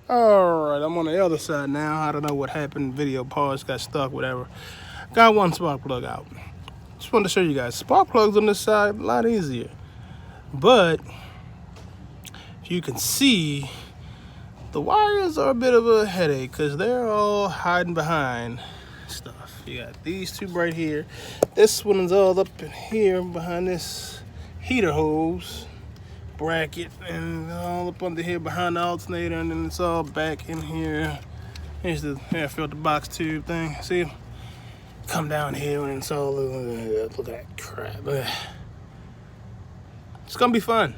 Alright, I'm on the other side now. I don't know what happened. Video paused, got stuck, whatever. Got one spark plug out. Just wanted to show you guys. Spark plugs on this side, a lot easier. But you can see the wires are a bit of a headache because they're all hiding behind stuff. You got these two right here. This one is all up in here behind this heater hose bracket and all up under here behind the alternator, and then it's all back in here. Here's the air filter box tube thing. See? Come down here and it's all look at that crap. It's gonna be fun.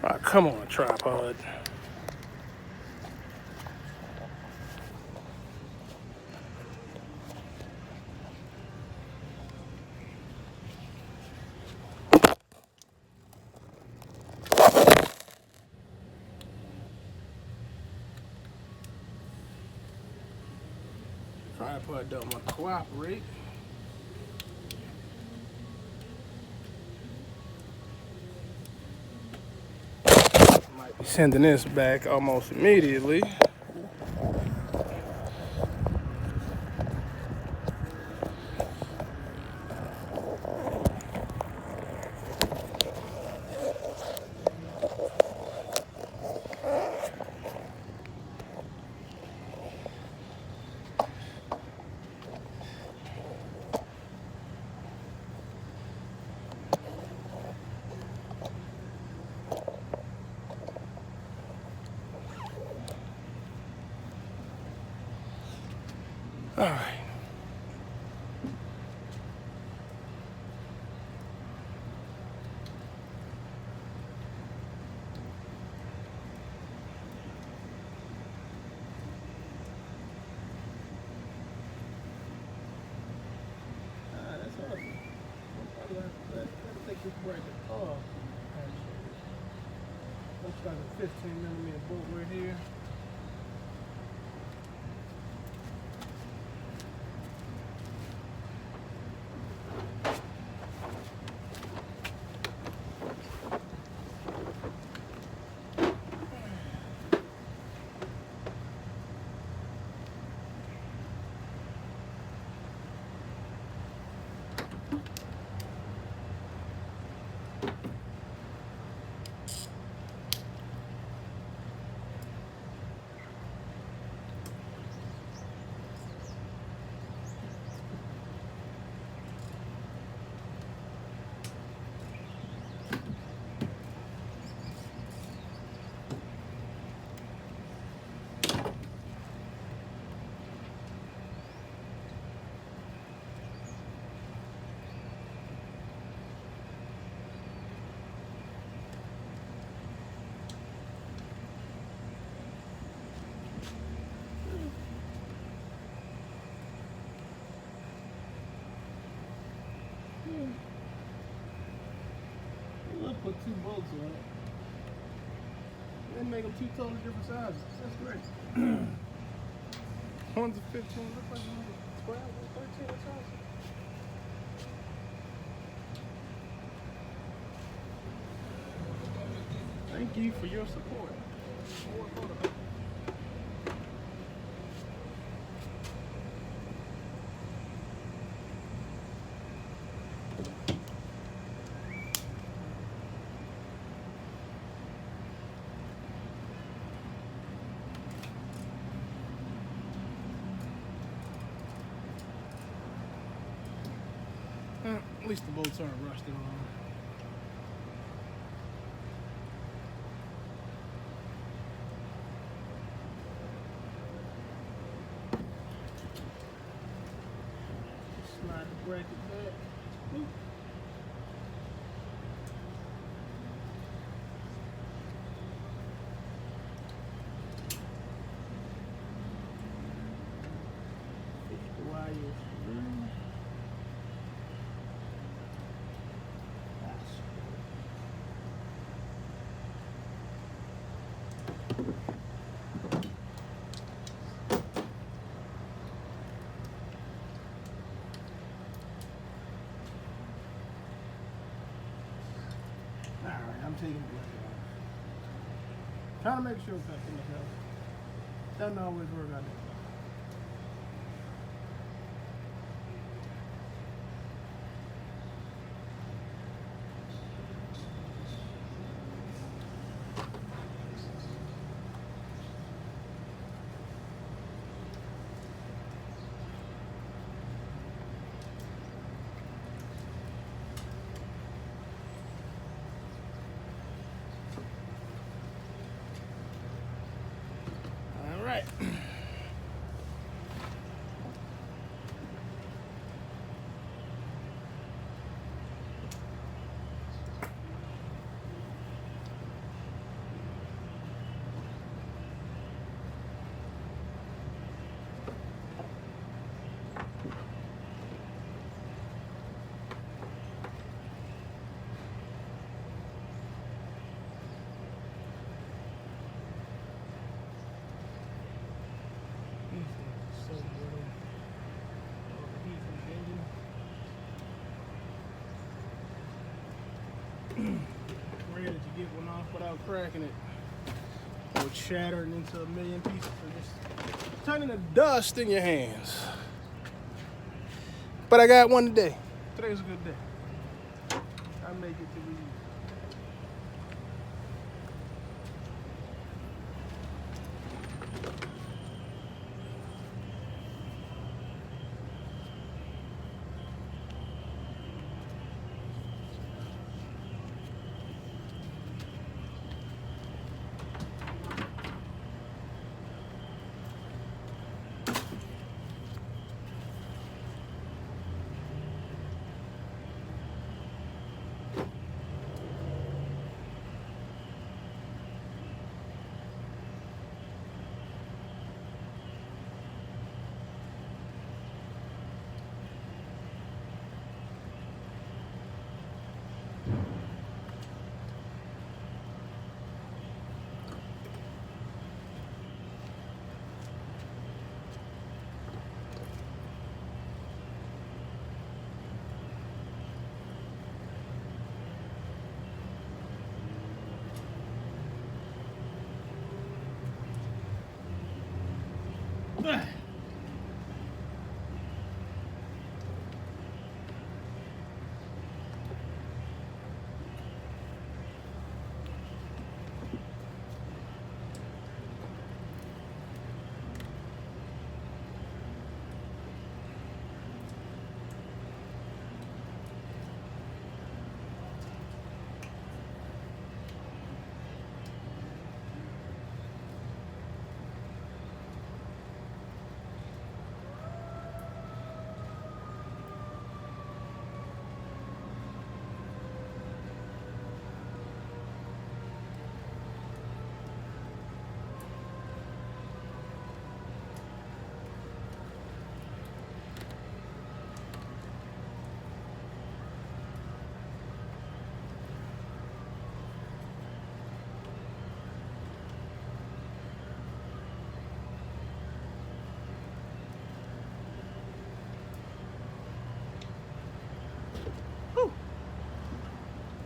Oh, come on, tripod. Tripod don't want to cooperate. Might be sending this back almost immediately. All right. That's awesome. I'm gonna take this bracket off. Looks like a 15mm bolt right here. We'll put two bolts on it. Then make them two totally different sizes. That's great. One's a 15, looks like one's a 12 or 13 or something. Thank you for your support. At least the bolts aren't rusted on. Slide the bracket back. Oop. Fish the wires. I'm taking the blanket off. Trying to make shortcuts in myself. Doesn't always work out there. All right. So little. Heat from the engine. Rare that you get one off without cracking it or shattering into a million pieces or just turning the dust in your hands. But I got one today. Today's a good day. I make it to read.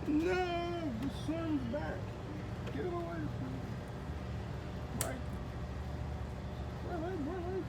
No, the sun's back. Get it away from me. Right. Right.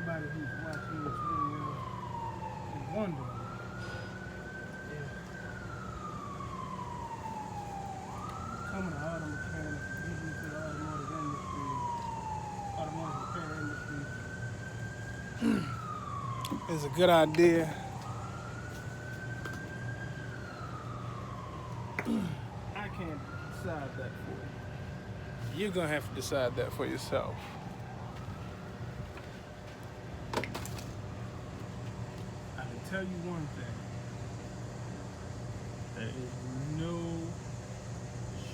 anybody who's watching this video is wondering, if becoming an auto mechanic, getting into the automotive repair industry, is a good idea. I can't decide that for you. You're gonna have to decide that for yourself. I can tell you one thing. There is no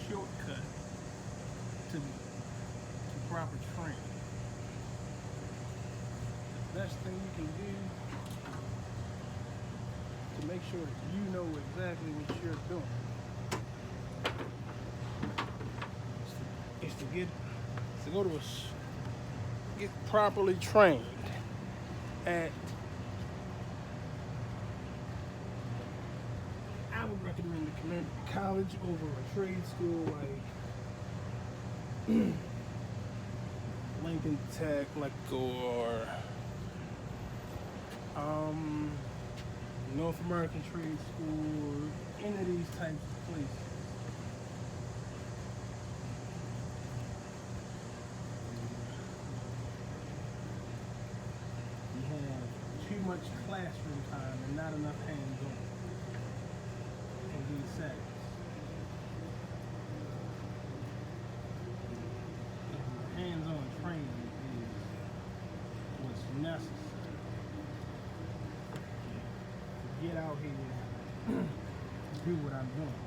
shortcut to proper training. The best thing you can do to make sure that you know exactly what you're doing is to get properly trained at, I would recommend the community college over a trade school like Lincoln Tech, or North American Trade School, any of these types of places. You have too much classroom time and not enough hands-on in these settings. Hands-on training is what's necessary to get out here and do what I'm doing.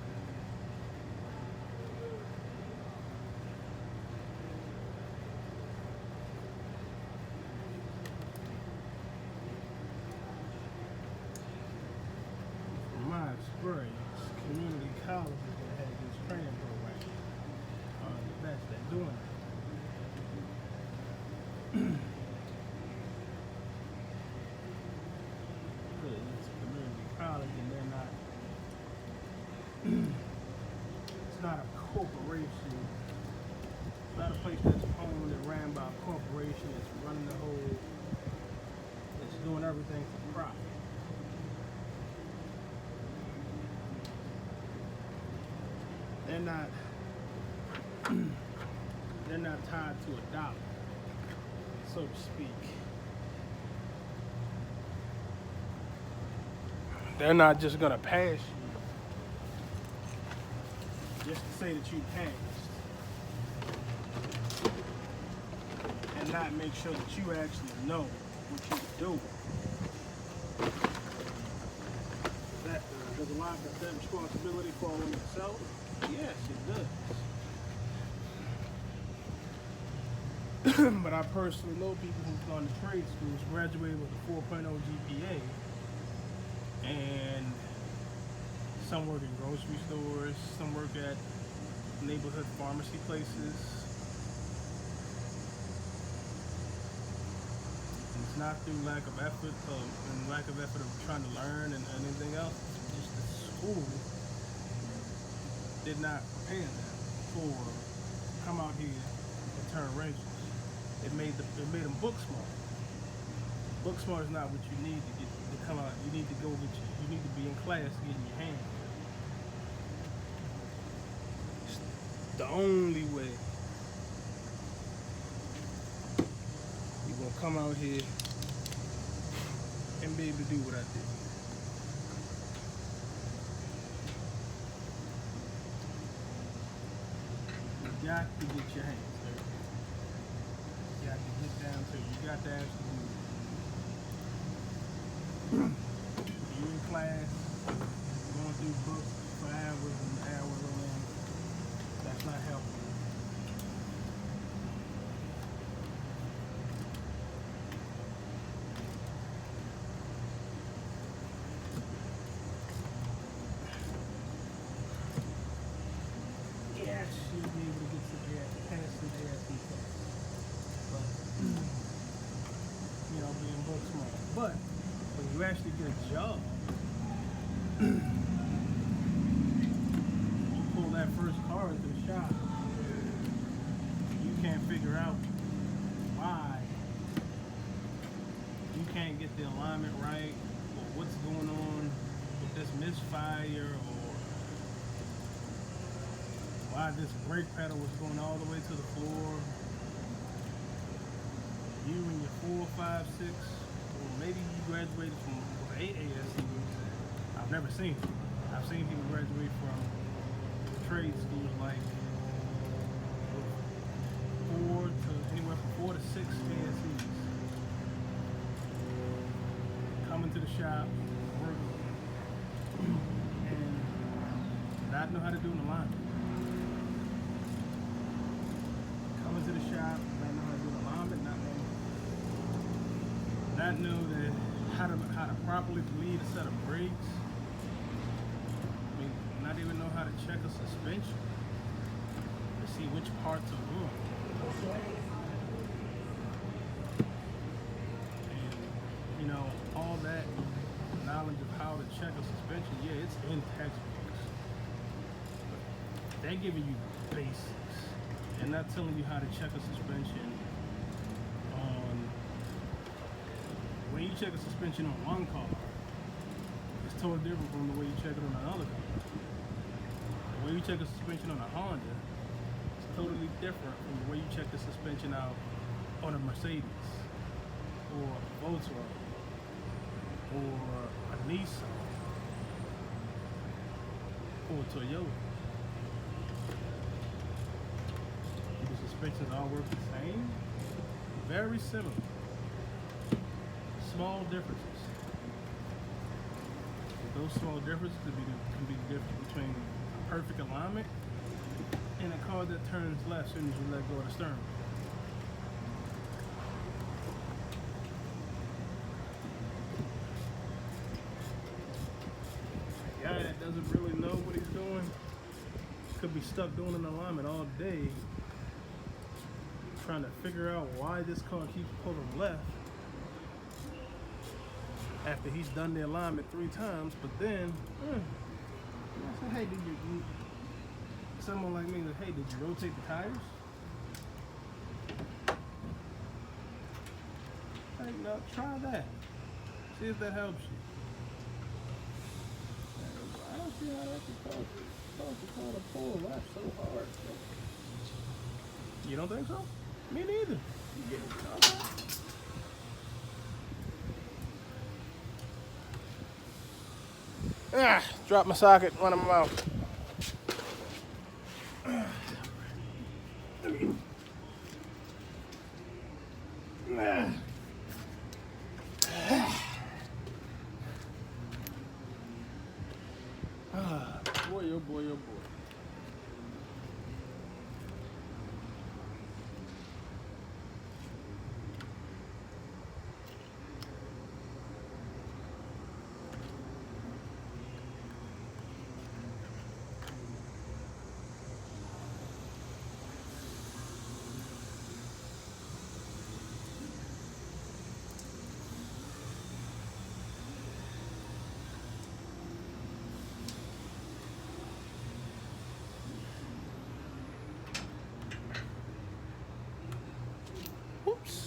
From my experience, community colleges that have this training program are the best at doing it. It's a community college and they're not, it's not a corporation. It's not a place that's owned and ran by a corporation that's running the whole, that's doing everything for profit. They're not tied to a dollar, so to speak. They're not just gonna pass you just to say that you passed and not make sure that you actually know what you're doing. Does a lot of that responsibility fall on yourself? Yes, it does. But I personally know people who've gone to trade schools, graduated with a 4.0 GPA, and some work in grocery stores, some work at neighborhood pharmacy places. And it's not through lack of effort of trying to learn and anything else. It's just the school did not prepare them for come out here and turn wrenches. It made them book smart. Book smart is not what you need to come out. You need to go you need to be in class getting your hand. It's the only way you're gonna come out here and be able to do what I did. You got to get your hands dirty. You got to get down to it. You got to actually do it. You in class, going through books for hours and hours on end. That's not helping. Yes, you'll be able to get some pass some ASC tests. But being book smart. But when you actually get a job, you pull that first car into the shop, you can't figure out why you can't get the alignment right, or what's going on with this misfire, or why this brake pedal was going all the way to the floor. You and your 4, 5, 6, or maybe you graduated from 8 ASCs. I've never seen it. I've seen people graduate from trade schools like 4 to 6 ASCs. Come into the shop, work, and not know how to do an alignment. Come into the shop, not know how to do an alignment, not know that how to properly bleed a set of brakes. I mean, not even know how to check a suspension to see which parts are good. And you know, all that knowledge of how to check a suspension, yeah, it's in textbooks. They're giving you basics. They're not telling you how to check a suspension on, when you check a suspension on one car, it's totally different from the way you check it on another car. The way you check a suspension on a Honda is totally different from the way you check the suspension out on a Mercedes, or a Volkswagen, or a Nissan, or a Toyota. The suspensions all work the same, very similar. Small differences. Those small differences can be the difference between perfect alignment and a car that turns left as soon as you let go of the steering. A guy that doesn't really know what he's doing could be stuck doing an alignment all day, trying to figure out why this car keeps pulling left after he's done the alignment 3 times. But then, I said, hey, someone like me, hey, did you rotate the tires? Hey, no, try that. See if that helps you. I don't see how that can cause the car to pull left so hard. You don't think so? Me neither. You get it? Okay. Drop my socket, run them out. Boy, oh boy, oh boy. Oops.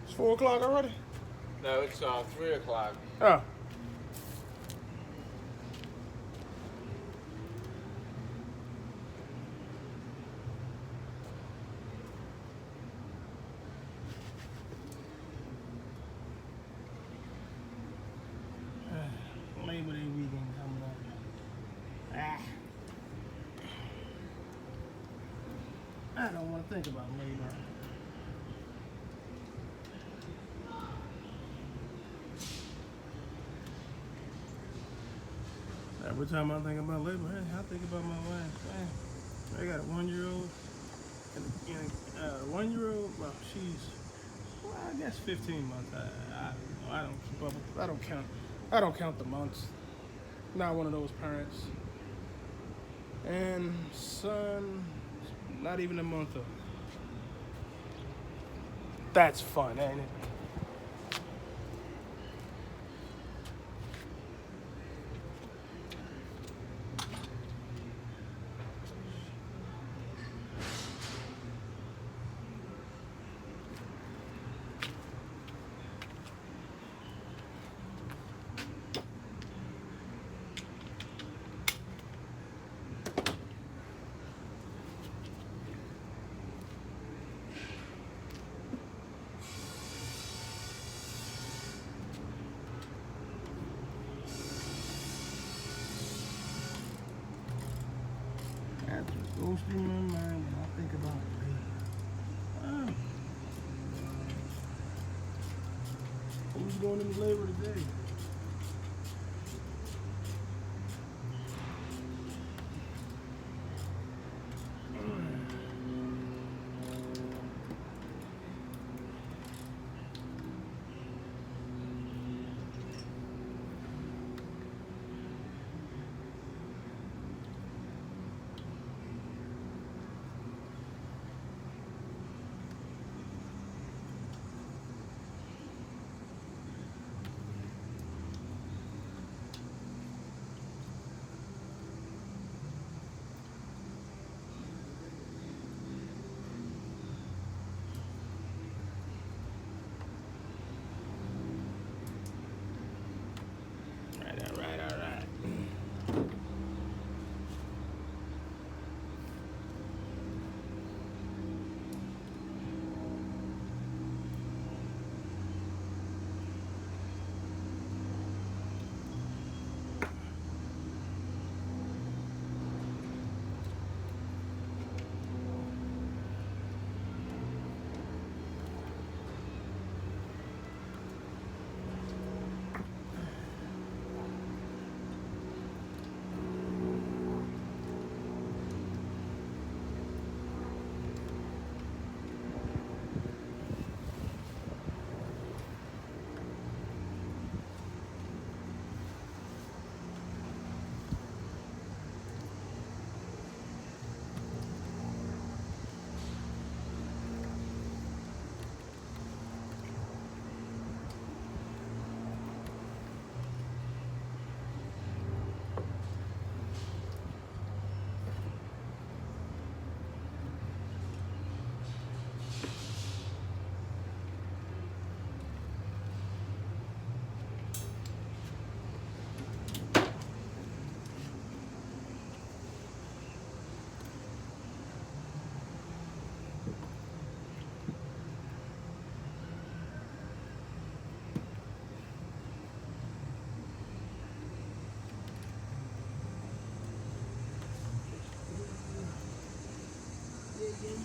It's 4 o'clock already? No, it's 3 o'clock. Oh. Labor Day weekend coming up. I don't want to think about labor. Every time I think about labor, I think about my wife. I got a 1-year-old, and a 1-year-old. Well, I guess 15 months. I don't keep up. I don't count. I don't count the months. Not one of those parents. And son, not even a month old. That's fun, ain't it? going into labor today. All right.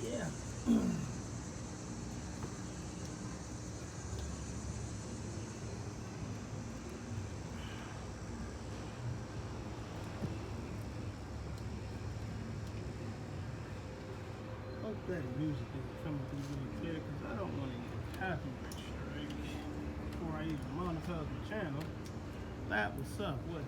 Yeah. Hope that music is coming through really clear because I don't want to get copyright strike before I even monetize my channel. That what's up, what?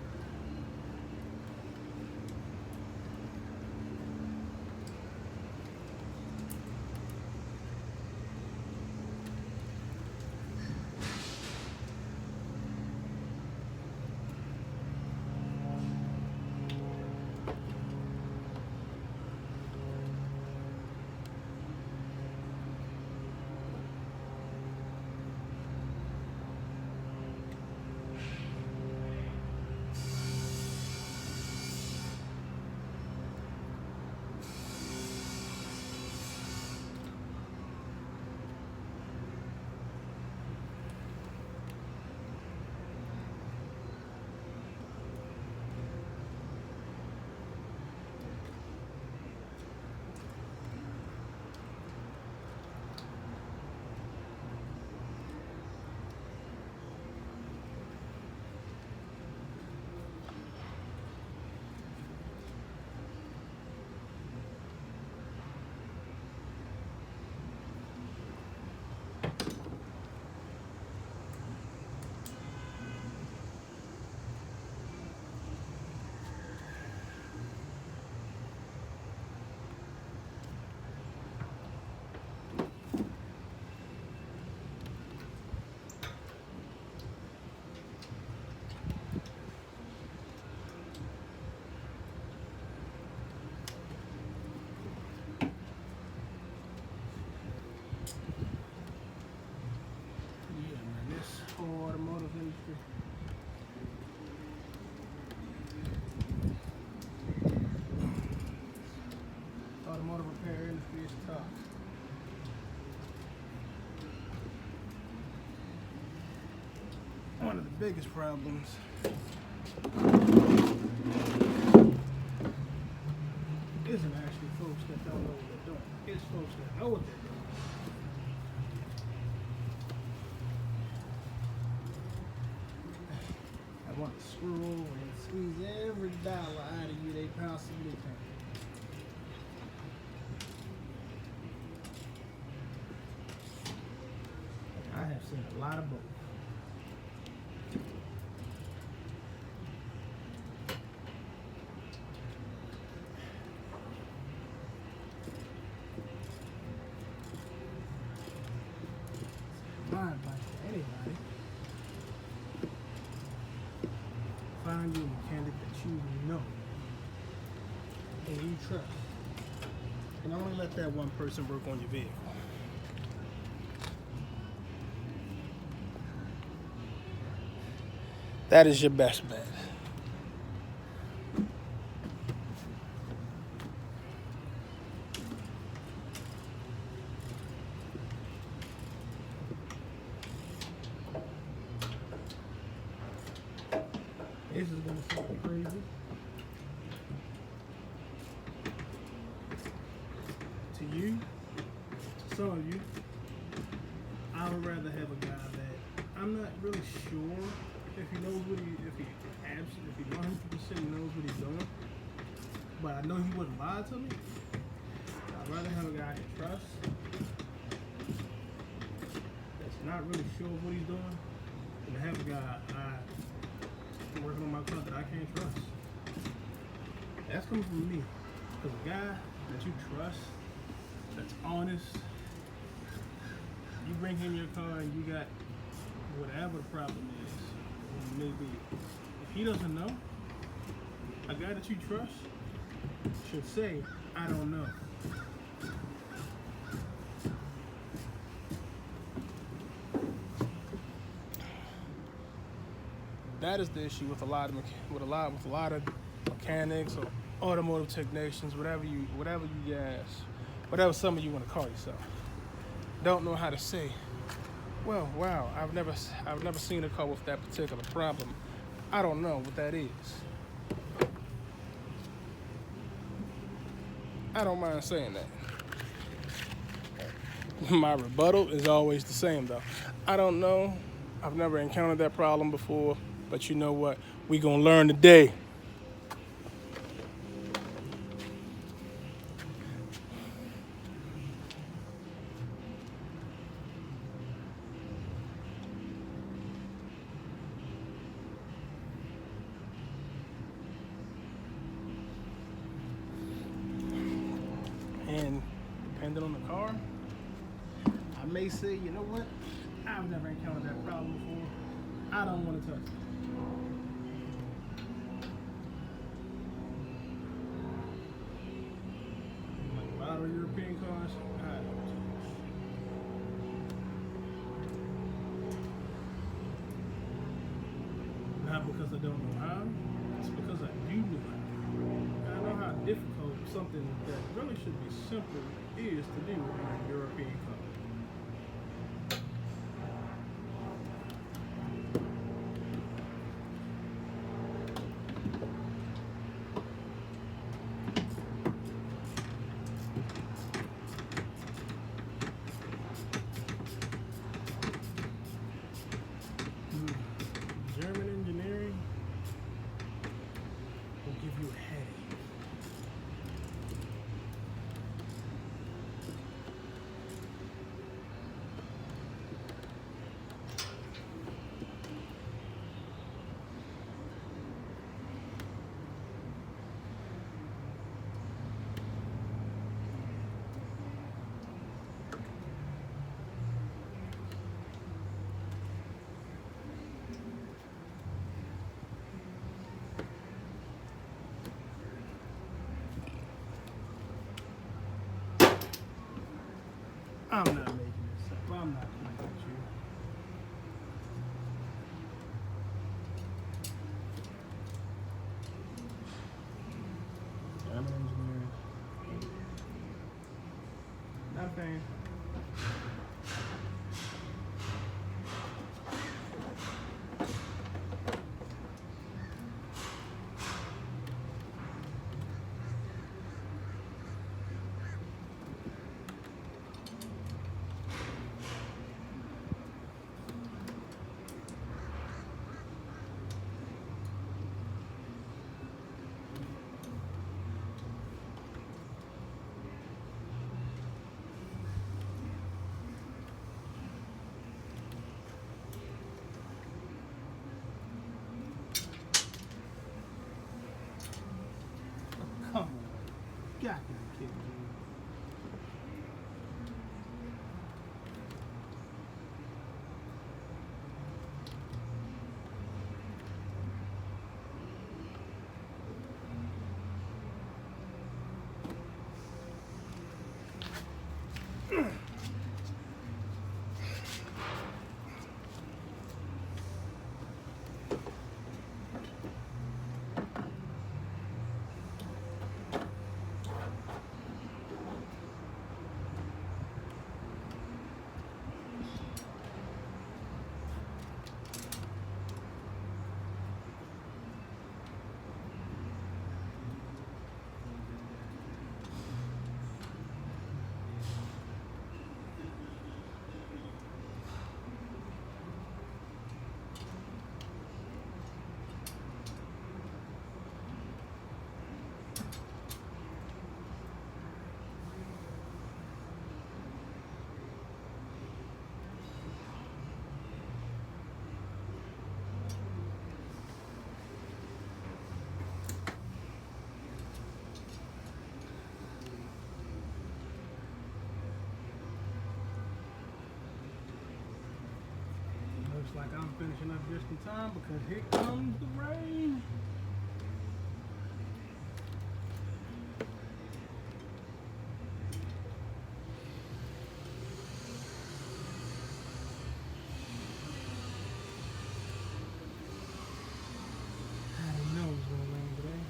Automotive industry. Automotive repair industry is tough. One of the biggest problems isn't actually folks that don't know what they're doing. It's folks that know what they're doing want to screw over and squeeze every dollar out of you they possibly can. I have seen a lot of both. My advice to anybody: find you a mechanic that you know and you trust, and only let that one person work on your vehicle. That is your best bet. This is gonna sound crazy to you, to some of you. I would rather have a guy that I'm not really sure if he knows what if he 100% knows what he's doing, but I know he wouldn't lie to me. I'd rather have a guy I trust that's not really sure what he's doing than to have a guy I'm working on my car that I can't trust. That's coming from me. Because a guy that you trust, that's honest, you bring him your car and you got whatever the problem is, maybe if he doesn't know, a guy that you trust should say, I don't know. That is the issue with a lot of mechanics or automotive technicians, whatever some of you want to call yourself. Don't know how to say, well, wow, I've never seen a car with that particular problem. I don't know what that is. I don't mind saying that. My rebuttal is always the same though. I don't know. I've never encountered that problem before, but you know what? We gonna learn today. And depending on the car, I may say, you know what? I've never encountered that problem before. I don't want to touch it. Like a lot of European cars, I don't touch. Not because I don't know how, it's because I do know how. I know how difficult something that really should be simple is to do in a European car. German engineering will give you a headache. like I'm finishing up just in time because here comes the rain. I didn't know it was gonna rain today.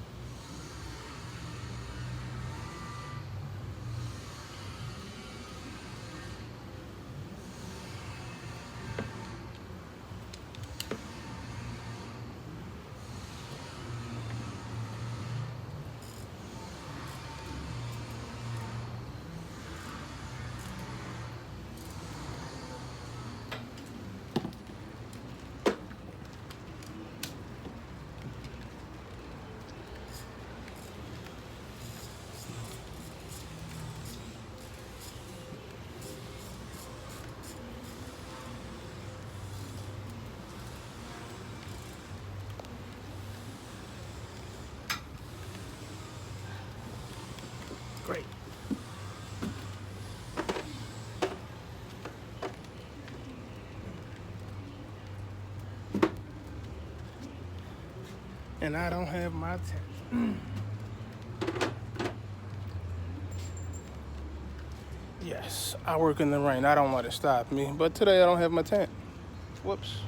Great. And I don't have my tent. Yes, I work in the rain. I don't let it stop me. But today I don't have my tent. Whoops.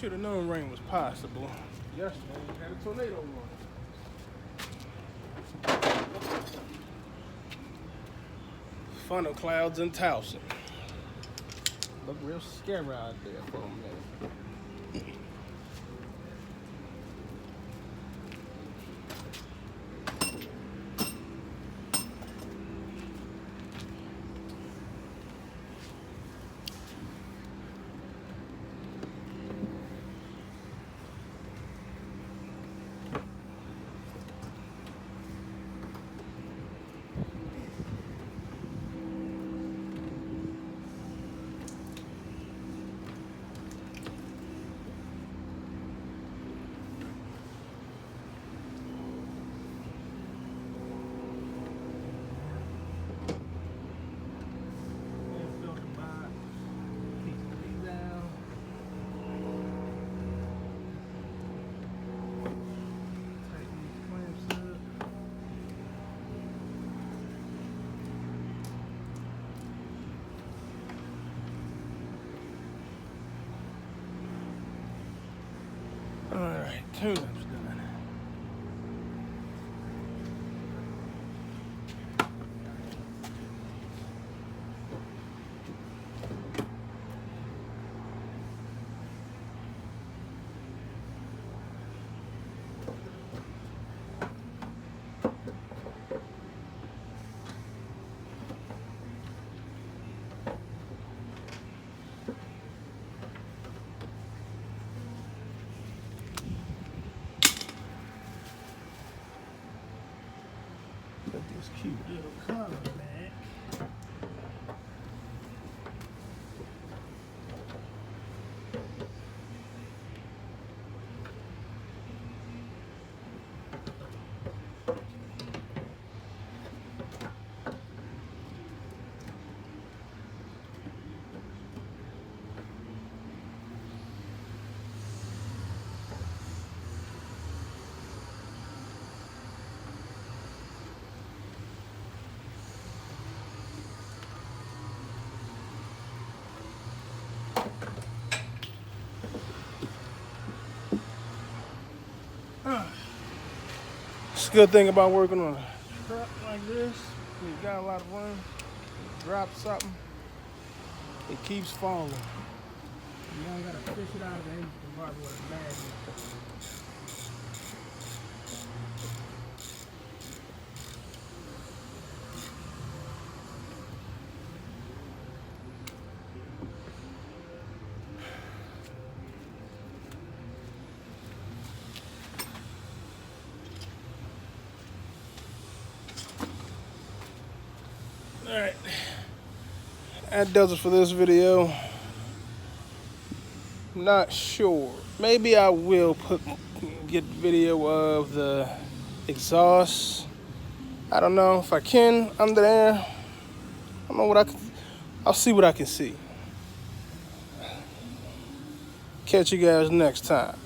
Should have known rain was possible. Yesterday we had a tornado warning. Funnel clouds in Towson. Look real scary out there for a minute. Alright, tune-up's done. Put this cute little collar back. It's a good thing about working on a truck like this. When you got a lot of room, drop something, it keeps falling. You don't gotta fish it out of the engine compartment with a magnet. Alright. That does it for this video. Not sure. Maybe I will get video of the exhaust. I don't know if I can under there. I don't know what I can. I'll see what I can see. Catch you guys next time.